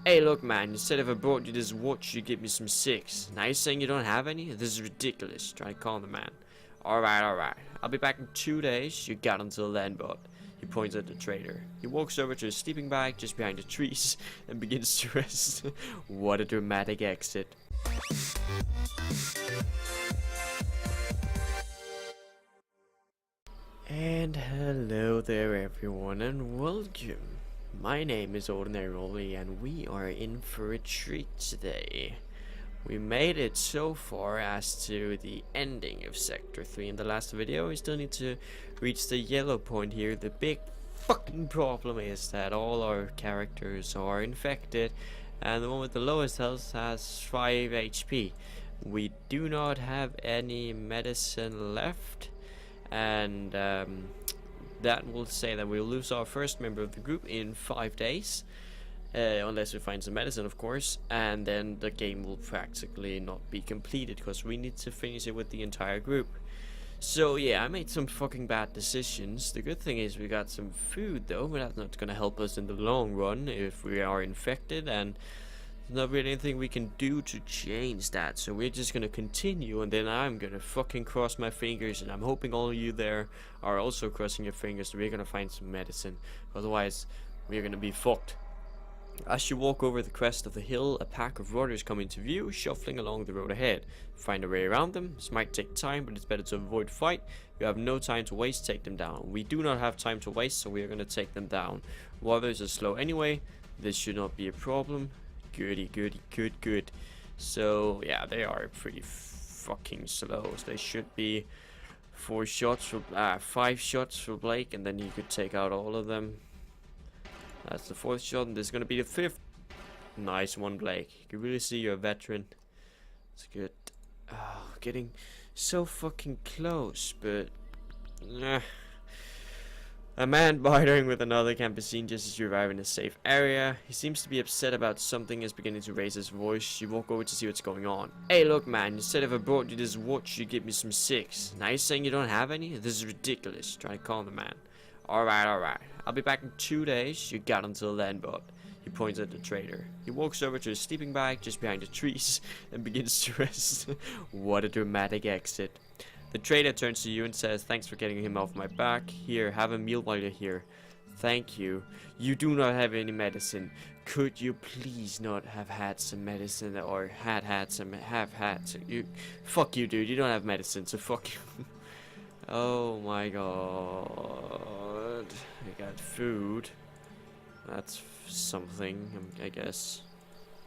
Hey, look, man, instead of I brought you this watch, you give me some six. Now you're saying you don't have any? This is ridiculous. Try to calm the man. Alright. I'll be back in 2 days. You got until then, but he points at the trader. He walks over to his sleeping bag just behind the trees and begins to rest. What a dramatic exit. And hello there, everyone, and welcome. My name is OrdinaryOli, and we are in for a treat today. We made it so far as to the ending of Sector 3 in the last video. We still need to reach the yellow point here. The big fucking problem is that all our characters are infected, and the one with the lowest health has 5 HP. We do not have any medicine left, and that will say that we'll lose our first member of the group in 5 days, unless we find some medicine, of course, and then the game will practically not be completed because we need to finish it with the entire group. So yeah, I made some fucking bad decisions. The good thing is we got some food though, but that's not gonna help us in the long run if we are infected, and there's not really anything we can do to change that, so we're just gonna continue, and then I'm gonna fucking cross my fingers, and I'm hoping all of you there are also crossing your fingers so we're gonna find some medicine. Otherwise, we're gonna be fucked. As you walk over the crest of the hill, a pack of rotters come into view, shuffling along the road ahead. Find a way around them. This might take time, but it's better to avoid fight. You have no time to waste, take them down. We do not have time to waste, so we are gonna take them down. Rotters are slow anyway. This should not be a problem. Goody. So yeah, they are pretty fucking slow. So they should be 5 shots for Blake, and then you could take out all of them. That's the 4th shot, and this is gonna be the 5th. Nice one, Blake. You can really see you're a veteran. It's good. Oh, getting so fucking close, but a man bartering with another can be seen just as you arrive in a safe area. He seems to be upset about something and is beginning to raise his voice. You walk over to see what's going on. Hey, look, man, instead of I brought you this watch, you give me some six. Now you're saying you don't have any? This is ridiculous. Try to calm the man. Alright. I'll be back in 2 days. You got until then, but he points at the trader. He walks over to his sleeping bag just behind the trees and begins to rest. What a dramatic exit. The trader turns to you and says, "Thanks for getting him off my back. Here, have a meal while you're here." "Thank you. You do not have any medicine. Could you please not have had some medicine, or have had some? You, fuck you, dude. You don't have medicine, so fuck you." Oh my god. I got food. That's something, I guess.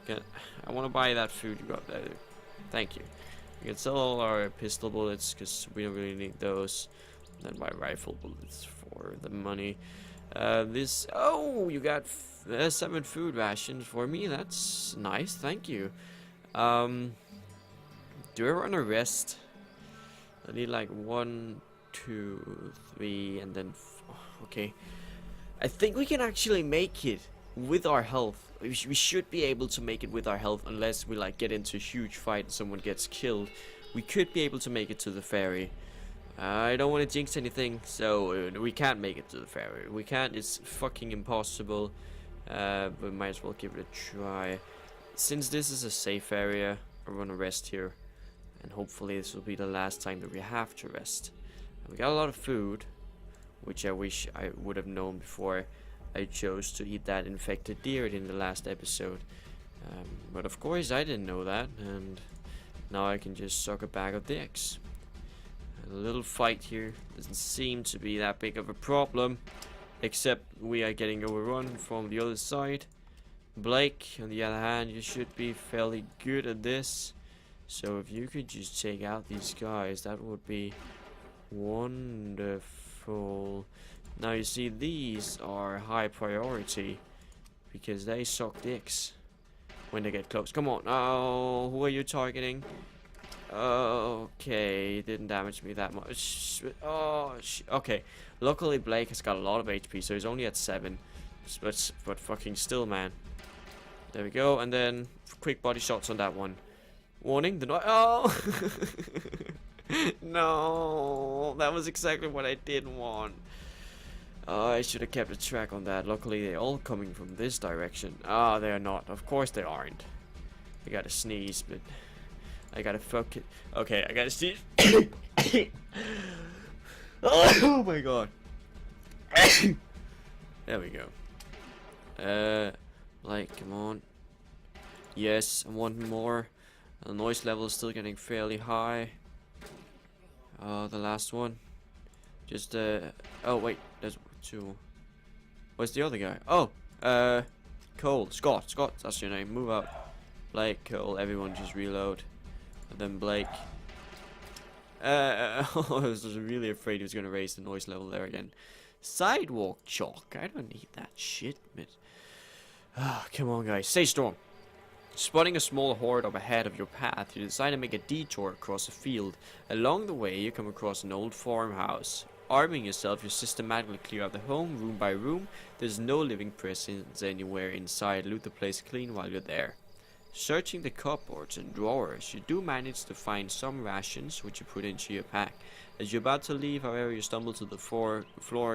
I want to buy that food you got there. Thank you. We can sell all our pistol bullets because we don't really need those. Then buy rifle bullets for the money. Oh, you got 7 food rations for me. That's nice. Thank you. Do I run a rest? I need like 1, 2, 3, and then okay. I think we can actually make it with our health. We should be able to make it with our health, unless we like get into a huge fight and someone gets killed. We could be able to make it to the ferry. I don't want to jinx anything, so we can't make it to the ferry. We can't. It's fucking impossible. But we might as well give it a try. Since this is a safe area, I want to rest here. And hopefully this will be the last time that we have to rest. We got a lot of food, which I wish I would have known before I chose to eat that infected deer in the last episode. But of course I didn't know that, and now I can just suck a bag of dicks. A little fight here doesn't seem to be that big of a problem, except we are getting overrun from the other side. Blake, on the other hand, you should be fairly good at this. So if you could just take out these guys, that would be wonderful. Now you see, these are high priority because they suck dicks when they get close. Come on. Oh, who are you targeting? Okay, didn't damage me that much. Oh, okay. Luckily Blake has got a lot of HP, so he's only at 7. But fucking still, man. There we go, and then quick body shots on that one. Warning, oh! No, that was exactly what I didn't want. I should have kept a track on that. Luckily, they're all coming from this direction. Ah, they are not. Of course they aren't. I gotta sneeze, but I gotta fuck it. Okay, I gotta sneeze. Oh my god. There we go. Like, come on. Yes, I want more. The noise level is still getting fairly high. The last one. Just, oh wait, there's two. Where's the other guy? Oh, Cole, Scott, that's your name. Move out. Blake, Cole, everyone just reload. And then Blake. I was really afraid he was gonna raise the noise level there again. Sidewalk chalk. I don't need that shit, man. Ah, come on, guys. Stay strong. Spotting a small horde up ahead of your path, you decide to make a detour across a field. Along the way, you come across an old farmhouse. Arming yourself, you systematically clear out the home, room by room. There's no living presence anywhere inside. Loot the place clean while you're there. Searching the cupboards and drawers, you do manage to find some rations, which you put into your pack. As you're about to leave, however, you stumble to the floor,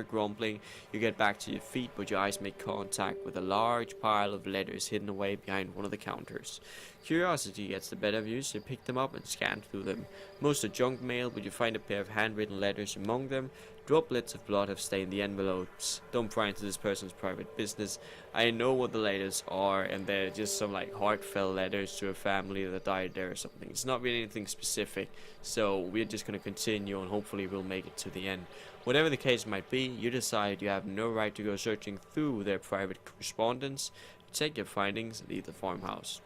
grumbling. You get back to your feet, but your eyes make contact with a large pile of letters hidden away behind one of the counters. Curiosity gets the better of you, so you pick them up and scan through them. Most are junk mail, but you find a pair of handwritten letters among them. Droplets of blood have stained the envelopes. Don't pry into this person's private business. I know what the letters are, and they're just some like heartfelt letters to a family that died there or something. It's not really anything specific, so we're just going to continue and hopefully we'll make it to the end. Whatever the case might be, you decide you have no right to go searching through their private correspondence. Check your findings and leave the farmhouse.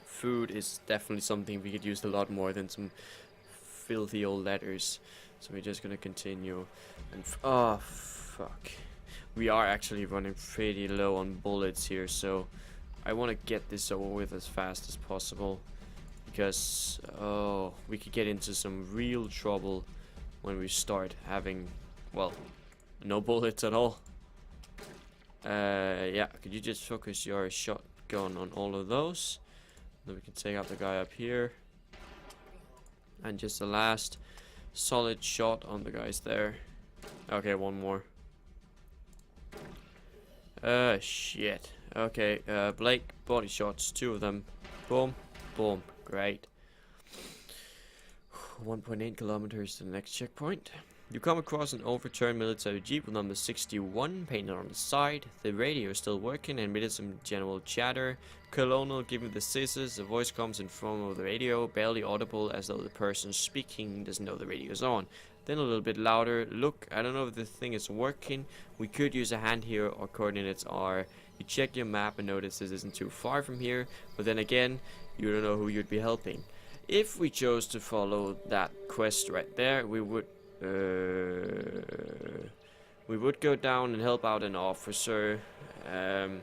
Food is definitely something we could use a lot more than some filthy old letters. So we're just gonna continue. And oh fuck, we are actually running pretty low on bullets here, so I want to get this over with as fast as possible, because oh, we could get into some real trouble when we start having, well, no bullets at all. Yeah, could you just focus your shotgun on all of those? Then we can take out the guy up here, and just the last solid shot on the guys there. Okay, one more. Shit. Okay, Blake, body shots, 2 of them. Boom, boom, great. 1.8 kilometers to the next checkpoint. You come across an overturned military jeep with number 61 painted on the side. The radio is still working and amidst some general chatter. Colonel, give me the scissors. The voice comes in front of the radio, barely audible, as though the person speaking doesn't know the radio is on. Then a little bit louder. Look, I don't know if the thing is working. We could use a hand here. Our coordinates are. You check your map and notice this isn't too far from here. But then again, you don't know who you'd be helping. If we chose to follow that quest right there, we would go down and help out an officer, and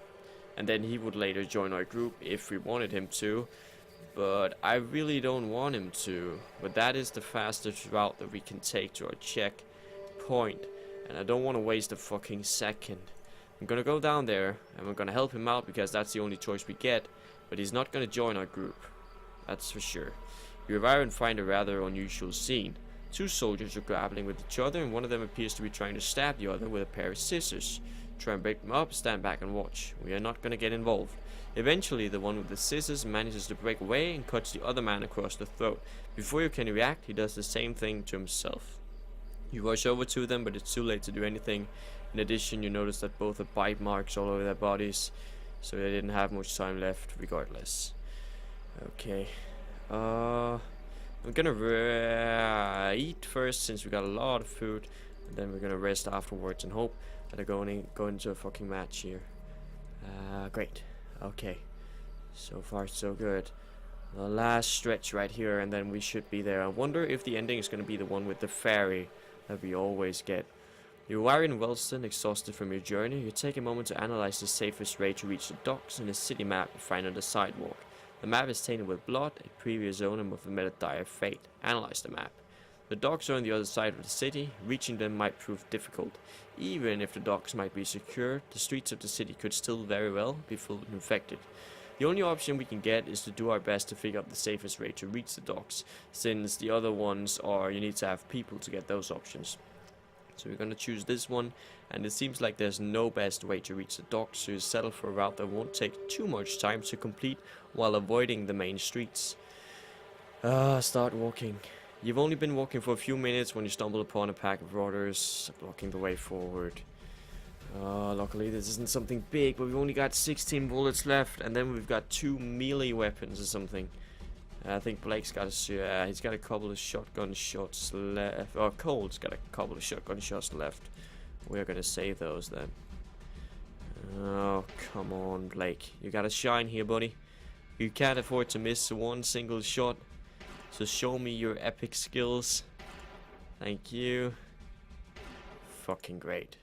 then he would later join our group if we wanted him to, but I really don't want him to. But that is the fastest route that we can take to our checkpoint, and I don't want to waste a fucking second. I'm gonna go down there and we're gonna help him out because that's the only choice we get, but he's not gonna join our group, that's for sure. You arrive and find a rather unusual scene. 2 soldiers are grappling with each other, and one of them appears to be trying to stab the other with a pair of scissors. Try and break them up, stand back and watch. We are not going to get involved. Eventually, the one with the scissors manages to break away and cuts the other man across the throat. Before you can react, he does the same thing to himself. You rush over to them, but it's too late to do anything. In addition, you notice that both have bite marks all over their bodies, so they didn't have much time left regardless. Okay. I'm gonna eat first since we got a lot of food, and then we're gonna rest afterwards and hope that I go into a fucking match here. Great. Okay. So far so good. The last stretch right here, and then we should be there. I wonder if the ending is gonna be the one with the ferry that we always get. You are in Wellston, exhausted from your journey. You take a moment to analyze the safest way to reach the docks and the city map you find on the sidewalk. The map is tainted with blood, a previous owner must have met a dire fate. Analyze the map. The docks are on the other side of the city. Reaching them might prove difficult. Even if the docks might be secure, the streets of the city could still very well be full of infected. The only option we can get is to do our best to figure out the safest way to reach the docks, since the other ones are you need to have people to get those options. So we're gonna choose this one, and it seems like there's no best way to reach the docks, so you settle for a route that won't take too much time to complete while avoiding the main streets. Start walking. You've only been walking for a few minutes when you stumble upon a pack of rotters blocking the way forward. Luckily this isn't something big, but we've only got 16 bullets left, and then we've got 2 melee weapons or something. I think Blake's got he's got a couple of shotgun shots left. Or Cole's got a couple of shotgun shots left. We're gonna save those then. Oh, come on, Blake. You gotta shine here, buddy. You can't afford to miss one single shot. So show me your epic skills. Thank you. Fucking great.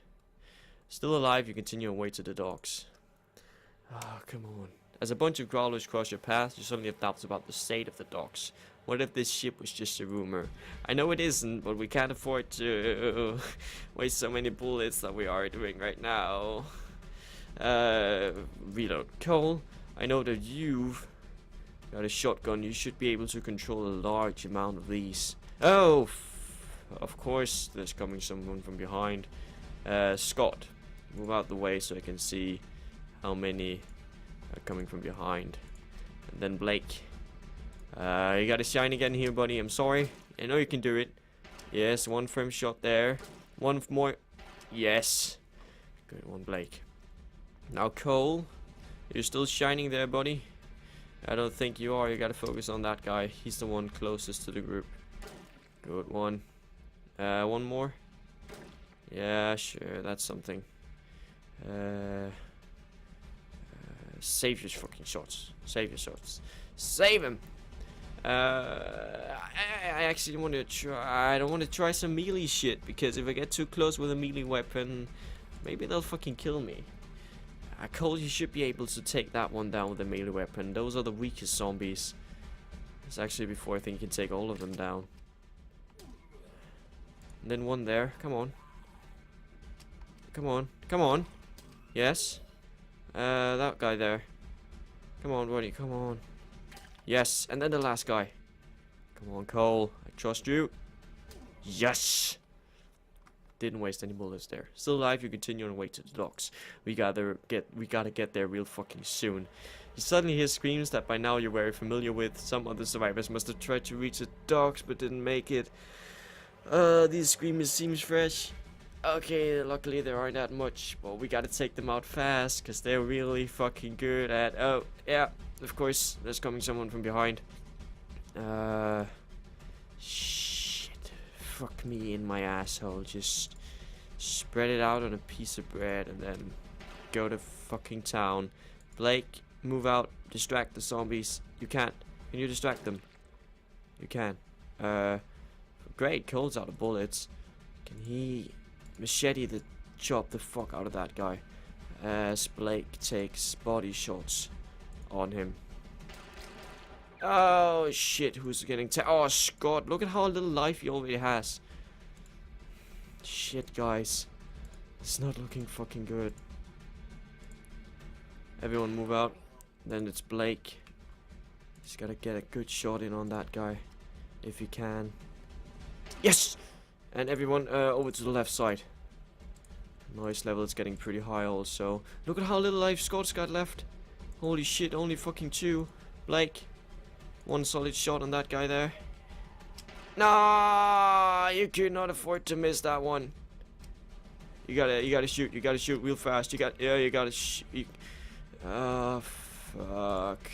Still alive, you continue on way to the docks. Oh, come on. As a bunch of growlers cross your path, you suddenly have doubts about the state of the docks. What if this ship was just a rumor? I know it isn't, but we can't afford to waste so many bullets that we are doing right now. Reload. Cole, I know that you've got a shotgun. You should be able to control a large amount of these. Oh, of course, there's coming someone from behind. Scott, move out the way so I can see how many are coming from behind. And then Blake, you gotta shine again here, buddy. I'm sorry. I know you can do it. Yes, one frame shot there. One more. Yes. Good one, Blake. Now, Cole, you're still shining there, buddy. I don't think you are. You gotta focus on that guy. He's the one closest to the group. Good one. One more. Yeah, sure. That's something. Save your fucking shots. Save your shots. Save him. I actually want to try. I don't want to try some melee shit, because if I get too close with a melee weapon, maybe they'll fucking kill me. Cole, you should be able to take that one down with a melee weapon. Those are the weakest zombies. It's actually before I think you can take all of them down. And then one there. Come on. Come on. Come on. Yes. That guy there. Come on, buddy. Come on. Yes. And then the last guy. Come on, Cole. I trust you. Yes. Didn't waste any bullets there. Still alive, you continue on the way to the docks. We gotta get there real fucking soon. You suddenly hear screams that by now you're very familiar with. Some other survivors must have tried to reach the docks but didn't make it. These screams seems fresh. Okay, luckily there aren't that much, but we gotta take them out fast, because they're really fucking good at... Oh, yeah, of course, there's coming someone from behind. Shit. Fuck me in my asshole. Just spread it out on a piece of bread and then go to fucking town. Blake, move out, distract the zombies. You can't. Can you distract them? You can. Great, Cole's out of bullets. Can he... machete the chop the fuck out of that guy as Blake takes body shots on him. Oh shit, who's getting oh Scott, look at how little life he already has. Shit, guys, it's not looking fucking good. Everyone move out. Then it's Blake. He's gotta get a good shot in on that guy if he can. Yes. And everyone over to the left side. Noise level is getting pretty high also. Look at how little life Scott's got left. Holy shit, only fucking 2. Blake, one solid shot on that guy there. Nah, you could not afford to miss that one. You gotta shoot real fast. You gotta shoot. Oh, fuck.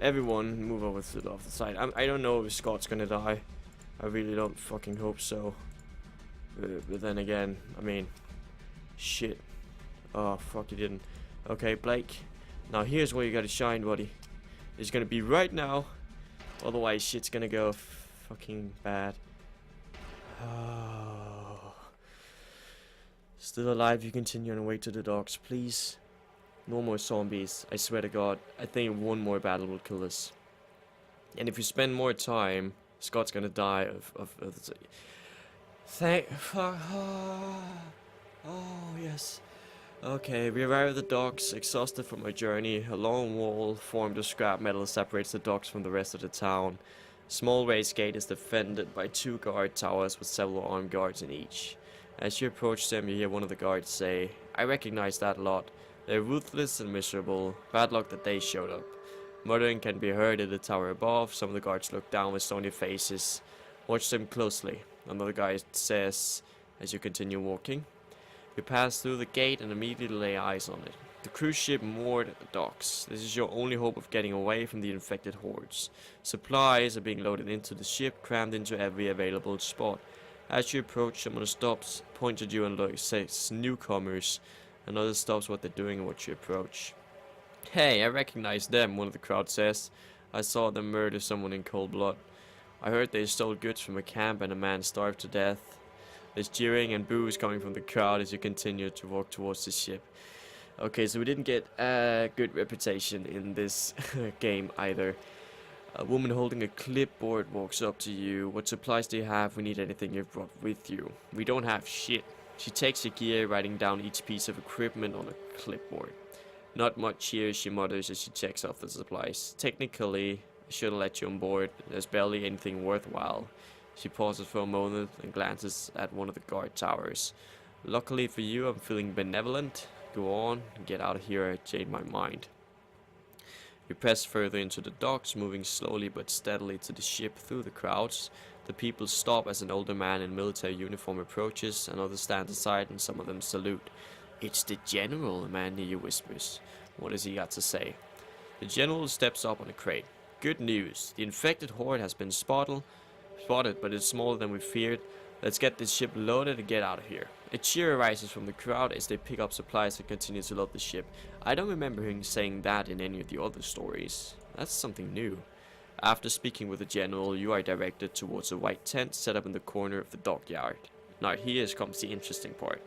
Everyone move over to the other side. I don't know if Scott's gonna die. I really don't fucking hope so. But then again, I mean, shit. Oh, fuck, you didn't. Okay, Blake. Now here's where you gotta shine, buddy. It's gonna be right now. Otherwise, shit's gonna go fucking bad. Oh. Still alive, you continue on the way to the docks, please. No more zombies, I swear to God. I think one more battle will kill us. And if you spend more time, Scott's gonna die of oh yes. Okay, we arrive at the docks, exhausted from our journey. A long wall formed of scrap metal separates the docks from the rest of the town. A small raised gate is defended by 2 guard towers with several armed guards in each. As you approach them, you hear one of the guards say, "I recognize that lot. They're ruthless and miserable. Bad luck that they showed up." Muttering can be heard in the tower above. Some of the guards look down with stony faces. "Watch them closely," another guard says as you continue walking. You pass through the gate and immediately lay eyes on it. The cruise ship moored at the docks. This is your only hope of getting away from the infected hordes. Supplies are being loaded into the ship, crammed into every available spot. As you approach, someone stops, points at you and says, "Newcomers." Another stops what they're doing and watch you approach. "Hey, I recognize them," one of the crowd says. "I saw them murder someone in cold blood. I heard they stole goods from a camp and a man starved to death." There's cheering and boos coming from the crowd as you continue to walk towards the ship. Okay, so we didn't get a good reputation in this game either. A woman holding a clipboard walks up to you. "What supplies do you have? We need anything you've brought with you." "We don't have shit." She takes your gear, writing down each piece of equipment on a clipboard. "Not much here," she mutters as she checks off the supplies. "Technically, I should have let you on board. There's barely anything worthwhile." She pauses for a moment and glances at one of the guard towers. "Luckily for you, I'm feeling benevolent. Go on, get out of here, I changed my mind." You press further into the docks, moving slowly but steadily to the ship through the crowds. The people stop as an older man in military uniform approaches, and others stand aside and some of them salute. "It's the general," a man near you whispers. What has he got to say? The general steps up on a crate. "Good news. The infected horde has been spotted, but it's smaller than we feared. Let's get this ship loaded and get out of here." A cheer arises from the crowd as they pick up supplies and continue to load the ship. I don't remember him saying that in any of the other stories. That's something new. After speaking with the general, you are directed towards a white tent set up in the corner of the dockyard. Now here comes the interesting part.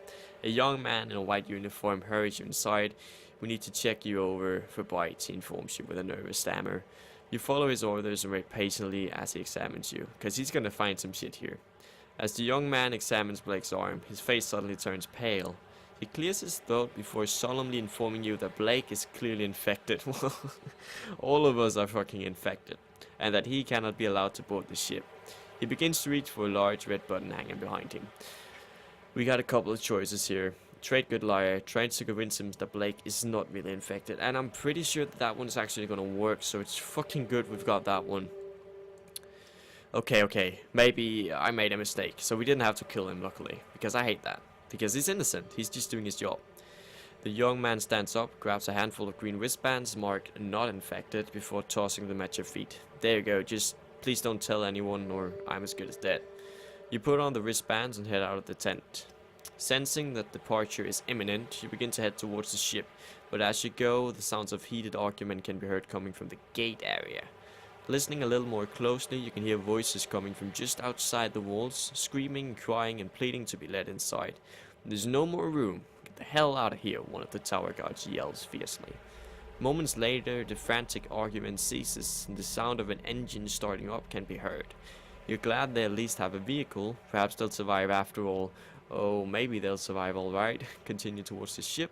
A young man in a white uniform hurries you inside. "We need to check you over for bites," he informs you with a nervous stammer. You follow his orders and wait patiently as he examines you, because he's gonna find some shit here. As the young man examines Blake's arm, his face suddenly turns pale. He clears his throat before solemnly informing you that Blake is clearly infected. All of us are fucking infected, and that he cannot be allowed to board the ship. He begins to reach for a large red button hanging behind him. We got a couple of choices here. Trade good liar, trying to convince him that Blake is not really infected, and I'm pretty sure that one's actually gonna work, so it's fucking good we've got that one. Okay, maybe I made a mistake, so we didn't have to kill him, luckily, because I hate that, because he's innocent, he's just doing his job. The young man stands up, grabs a handful of green wristbands marked "not infected" before tossing them at your feet. "There you go, just please don't tell anyone or I'm as good as dead." You put on the wristbands and head out of the tent. Sensing that departure is imminent, you begin to head towards the ship, but as you go, the sounds of heated argument can be heard coming from the gate area. Listening a little more closely, you can hear voices coming from just outside the walls, screaming, crying, and pleading to be let inside. "There's no more room. Get the hell out of here," one of the tower guards yells fiercely. Moments later, the frantic argument ceases, and the sound of an engine starting up can be heard. You're glad they at least have a vehicle. Perhaps they'll survive after all. Oh, maybe they'll survive alright. Continue towards the ship.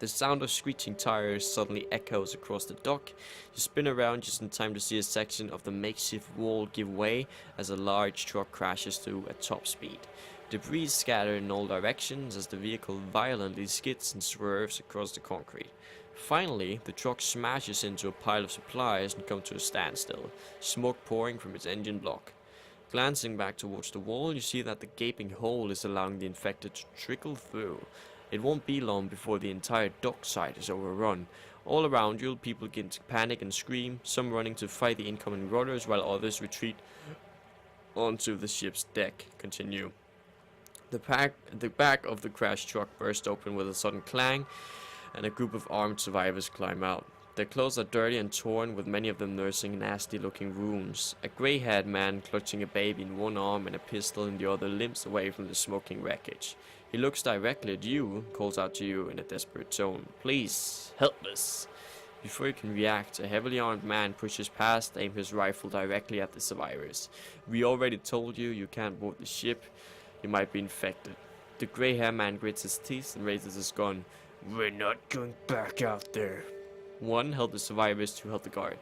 The sound of screeching tires suddenly echoes across the dock. You spin around just in time to see a section of the makeshift wall give way as a large truck crashes through at top speed. Debris scatter in all directions as the vehicle violently skids and swerves across the concrete. Finally, the truck smashes into a pile of supplies and comes to a standstill, smoke pouring from its engine block. Glancing back towards the wall, you see that the gaping hole is allowing the infected to trickle through. It won't be long before the entire dock site is overrun. All around you, people begin to panic and scream, some running to fight the incoming runners, while others retreat onto the ship's deck. Continue. The back of the crashed truck bursts open with a sudden clang, and a group of armed survivors climb out. Their clothes are dirty and torn, with many of them nursing nasty-looking wounds. A grey-haired man clutching a baby in one arm and a pistol in the other limps away from the smoking wreckage. He looks directly at you, calls out to you in a desperate tone, "Please, help us." Before you can react, a heavily armed man pushes past, aims his rifle directly at the survivors. "We already told you, you can't board the ship. You might be infected." The grey-haired man grits his teeth and raises his gun. "We're not going back out there." One held the survivors, two held the guard.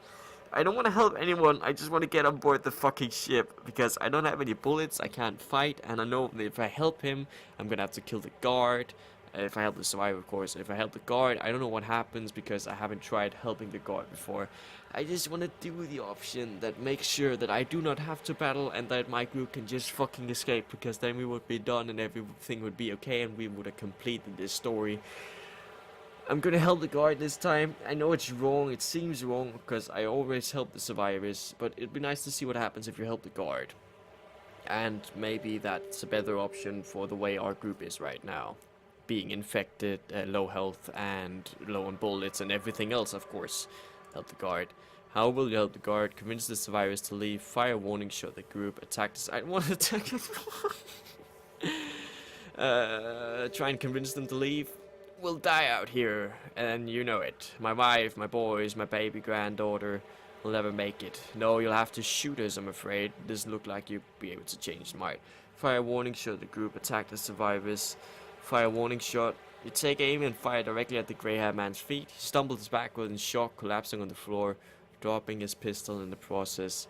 I don't want to help anyone. I just want to get on board the fucking ship because I don't have any bullets. I can't fight, and I know that if I help him, I'm gonna have to kill the guard. If I help the survivor, of course. If I help the guard, I don't know what happens because I haven't tried helping the guard before. I just want to do the option that makes sure that I do not have to battle and that my group can just fucking escape, because then we would be done and everything would be okay and we would have completed this story. I'm gonna help the guard this time. I know it's wrong, it seems wrong because I always help the survivors, but it'd be nice to see what happens if you help the guard. And maybe that's a better option for the way our group is right now. Being infected, low health, and low on bullets, and everything else, of course. Help the guard. How will you help the guard? Convince the survivors to leave. Fire warning shot the group. Attack the... I don't want to attack the... try and convince them to leave. We'll die out here, and you know it. My wife, my boys, my baby granddaughter will never make it. No, you'll have to shoot us, I'm afraid. It doesn't look like you'll be able to change my... Fire warning shot the group. Attack the survivors. Fire warning shot. You take aim and fire directly at the grey-haired man's feet. He stumbles backward in shock, collapsing on the floor, dropping his pistol in the process.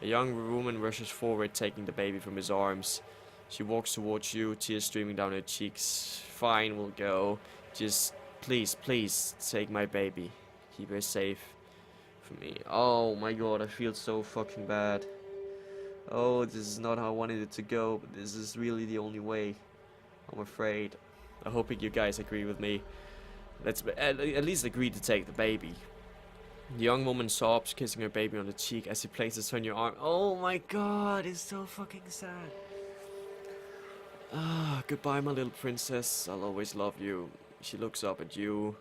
A young woman rushes forward, taking the baby from his arms. She walks towards you, tears streaming down her cheeks. Fine, we'll go. Just, please, please, take my baby. Keep her safe for me. Oh my god, I feel so fucking bad. Oh, this is not how I wanted it to go, but this is really the only way. I'm afraid. I hope you guys agree with me. Let's at least agree to take the baby. The young woman sobs, kissing her baby on the cheek as he places her on your arm. Oh my god, it's so fucking sad. Ah, goodbye, my little princess. I'll always love you. She looks up at you,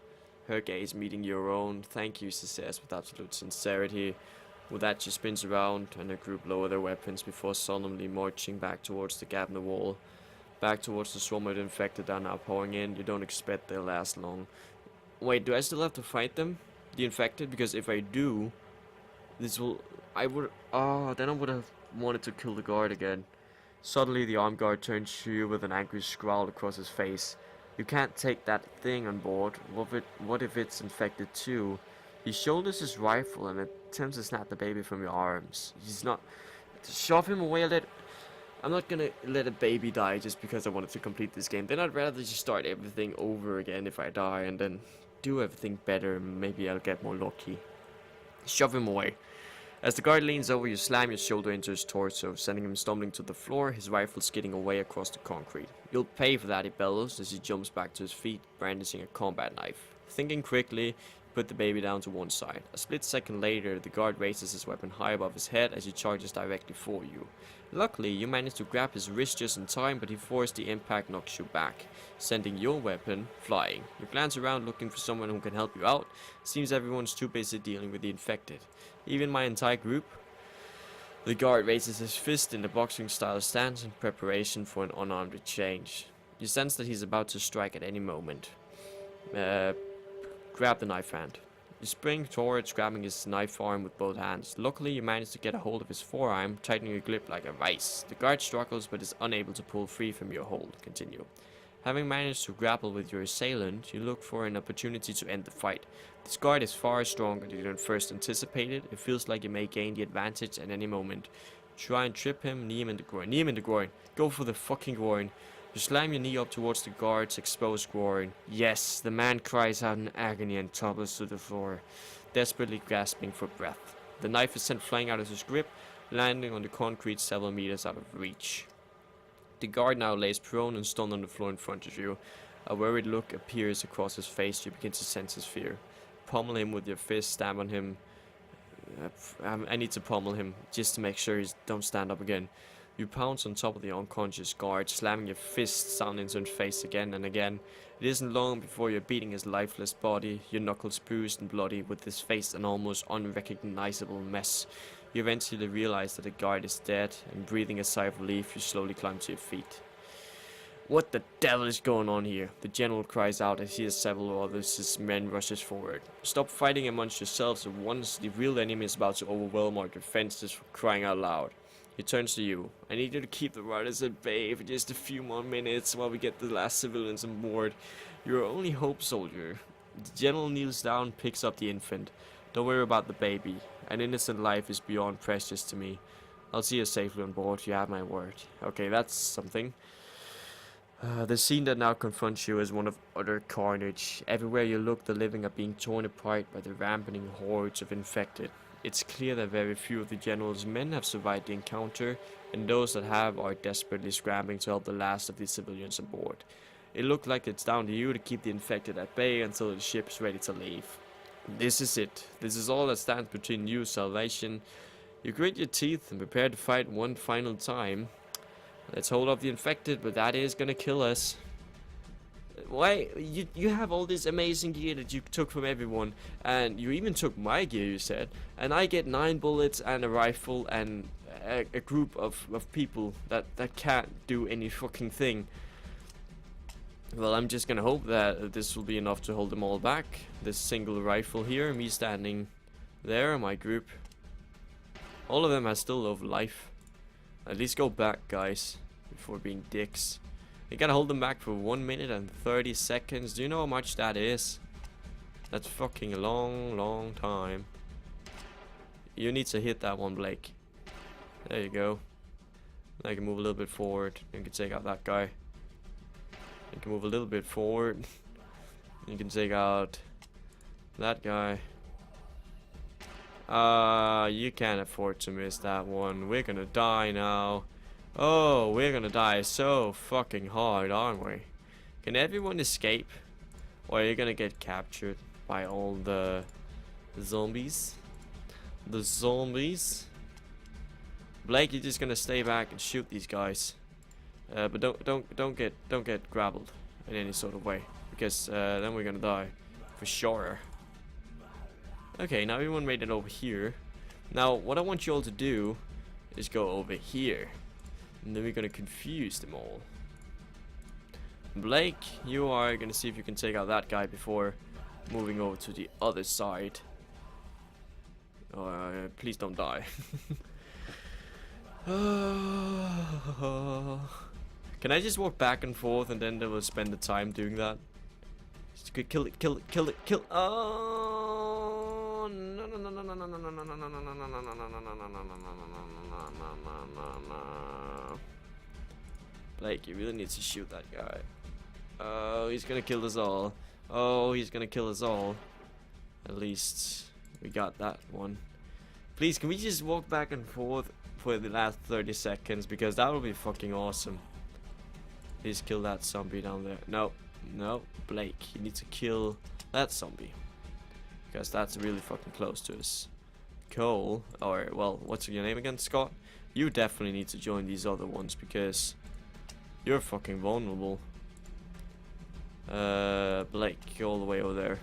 her gaze meeting your own. Thank you, she says with absolute sincerity. With that, she spins around, and her group lower their weapons before solemnly marching back towards the gap in the wall. Back towards the swarm of infected that are now pouring in. You don't expect they'll last long. Wait, do I still have to fight them? The infected? Because if I do, this will... then I would have wanted to kill the guard again. Suddenly, the armed guard turns to you with an angry scowl across his face. You can't take that thing on board. What if it's infected too? He shoulders his rifle and attempts to snap the baby from your arms. He's not... Shove him away a little... I'm not gonna let a baby die just because I wanted to complete this game. Then I'd rather just start everything over again if I die and then do everything better. Maybe I'll get more lucky. Shove him away. As the guard leans over, you slam your shoulder into his torso, sending him stumbling to the floor, his rifle skidding away across the concrete. You'll pay for that, he bellows as he jumps back to his feet, brandishing a combat knife. Thinking quickly, put the baby down to one side. A split second later, the guard raises his weapon high above his head as he charges directly for you. Luckily, you manage to grab his wrist just in time, but before the impact knocks you back, sending your weapon flying. You glance around looking for someone who can help you out. Seems everyone's too busy dealing with the infected. Even my entire group. The guard raises his fist in the boxing style stance in preparation for an unarmed exchange. You sense that he's about to strike at any moment. Grab the knife hand. You spring towards grabbing his knife arm with both hands. Luckily, you manage to get a hold of his forearm, tightening your grip like a vice. The guard struggles but is unable to pull free from your hold. Continue. Having managed to grapple with your assailant, you look for an opportunity to end the fight. This guard is far stronger than you had first anticipated. It feels like you may gain the advantage at any moment. Try and trip him, knee him in the groin. Knee him in the groin. Go for the fucking groin. You slam your knee up towards the guard's exposed groin. Yes, the man cries out in agony and topples to the floor, desperately grasping for breath. The knife is sent flying out of his grip, landing on the concrete several meters out of reach. The guard now lays prone and stunned on the floor in front of you. A worried look appears across his face. You begin to sense his fear. Pummel him with your fist, stab on him. I need to pummel him just to make sure he don't stand up again. You pounce on top of the unconscious guard, slamming your fists down into his face again and again. It isn't long before you're beating his lifeless body, your knuckles bruised and bloody, with his face an almost unrecognizable mess. You eventually realize that the guard is dead, and breathing a sigh of relief, you slowly climb to your feet. What the devil is going on here? The general cries out as he and several others, his men rushes forward. Stop fighting amongst yourselves at once. The real enemy is about to overwhelm our defenses, for crying out loud. He turns to you. I need you to keep the riders at bay for just a few more minutes while we get the last civilians on board. You're our only hope, soldier. The general kneels down, picks up the infant. Don't worry about the baby. An innocent life is beyond precious to me. I'll see you safely on board, you have my word. Okay, that's something. The scene that now confronts you is one of utter carnage. Everywhere you look, the living are being torn apart by the rampant hordes of infected. It's clear that very few of the general's men have survived the encounter, and those that have are desperately scrambling to help the last of the civilians aboard. It looks like it's down to you to keep the infected at bay until the ship is ready to leave. This is it. This is all that stands between you and salvation. You grit your teeth and prepare to fight one final time. Let's hold off the infected, but that is gonna kill us. Why? You have all this amazing gear that you took from everyone, and you even took my gear, you said, and I get 9 bullets and a rifle and a group of people that can't do any fucking thing. Well, I'm just gonna hope that this will be enough to hold them all back. This single rifle here, me standing there, my group. All of them are still of life. At least go back, guys, before being dicks. You gotta hold them back for 1 minute and 30 seconds. Do you know how much that is? That's fucking a long time. You need to hit that one, Blake. There you go. I can move a little bit forward. You can take out that guy. You can move a little bit forward. You can take out that guy. You can't afford to miss that one. We're gonna die now. Oh, we're gonna die so fucking hard, aren't we? Can everyone escape? Or are you gonna get captured by all the zombies? The zombies? Blake, you're just gonna stay back and shoot these guys. But don't get grappled in any sort of way, because then we're gonna die for sure. Okay, now everyone made it over here. Now what I want you all to do is go over here, and then we're gonna confuse them all. Blake, you are gonna see if you can take out that guy before moving over to the other side. Please don't die. Can I just walk back and forth and then they will spend the time doing that? Just kill it, kill it, kill it, kill. Oh no no no no no no no no no no no no no no no no. Blake, you really need to shoot that guy. Oh, he's gonna kill us all. Oh, he's gonna kill us all. At least we got that one. Please, can we just walk back and forth for the last 30 seconds, because that would be fucking awesome. Please kill that zombie down there. No, no, Blake, you need to kill that zombie, because that's really fucking close to us. Cole, or well, what's your name again, Scott? You definitely need to join these other ones, because you're fucking vulnerable. Blake, go all the way over there.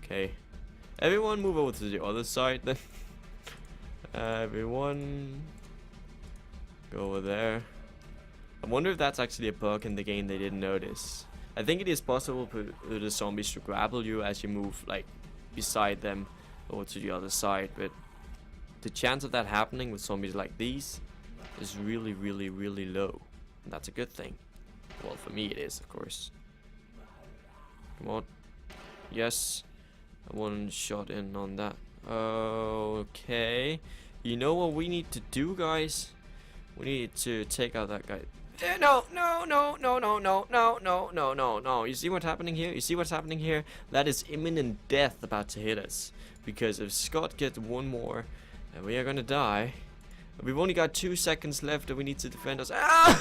Okay. Everyone move over to the other side then. Everyone go over there. I wonder if that's actually a bug in the game they didn't notice. I think it is possible for the zombies to grapple you as you move like beside them over to the other side, but the chance of that happening with zombies like these is really low. And that's a good thing. Well, for me it is, of course. Come on. Yes. One shot in on that. Okay. You know what we need to do, guys? We need to take out that guy. No. You see what's happening here? You see what's happening here? That is imminent death about to hit us. Because if Scott gets one more, then we are gonna die. We've only got 2 seconds left and we need to defend us. Ah!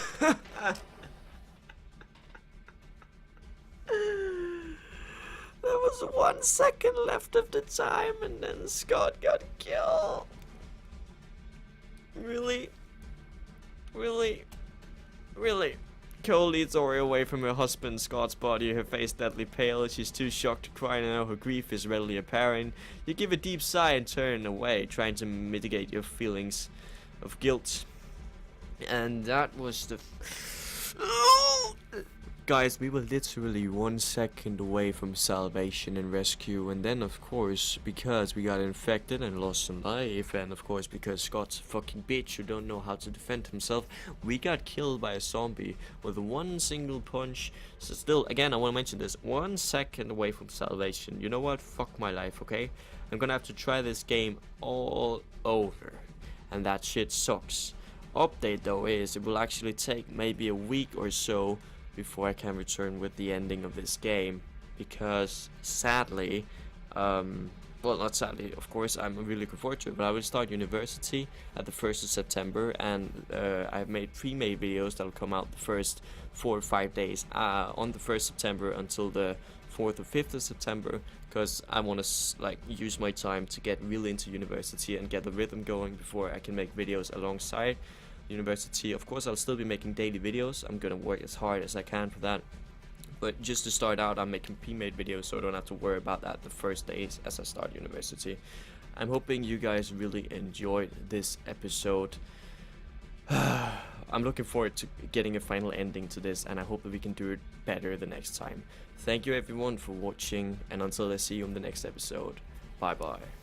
There was 1 second left of the time and then Scott got killed. Really? Cole leads Ori away from her husband Scott's body, her face deadly pale. She's too shocked to cry now, her grief is readily apparent. You give a deep sigh and turn away, trying to mitigate your feelings of guilt. And that was the... guys, we were literally 1 second away from salvation and rescue, and then of course, because we got infected and lost some life, and of course because Scott's a fucking bitch who don't know how to defend himself, we got killed by a zombie with one single punch. So still, again, I want to mention this, 1 second away from salvation. You know what? Fuck my life, okay? I'm gonna have to try this game all over, and that shit sucks. Update though is it will actually take maybe a week or so before I can return with the ending of this game, because sadly, well, not sadly, of course, I'm really looking forward to it, but I will start university at the 1st of September, and I've made pre-made videos that will come out the first 4 or 5 days on the 1st September until the 4th or 5th of September, because I want to like use my time to get really into university and get the rhythm going before I can make videos alongside university. Of course, I'll still be making daily videos. I'm gonna work as hard as I can for that, but just to start out, I'm making pre-made videos so I don't have to worry about that the first days as I start university. I'm hoping you guys really enjoyed this episode. I'm looking forward to getting a final ending to this, and I hope that we can do it better the next time. Thank you everyone for watching, and until I see you in the next episode, bye bye.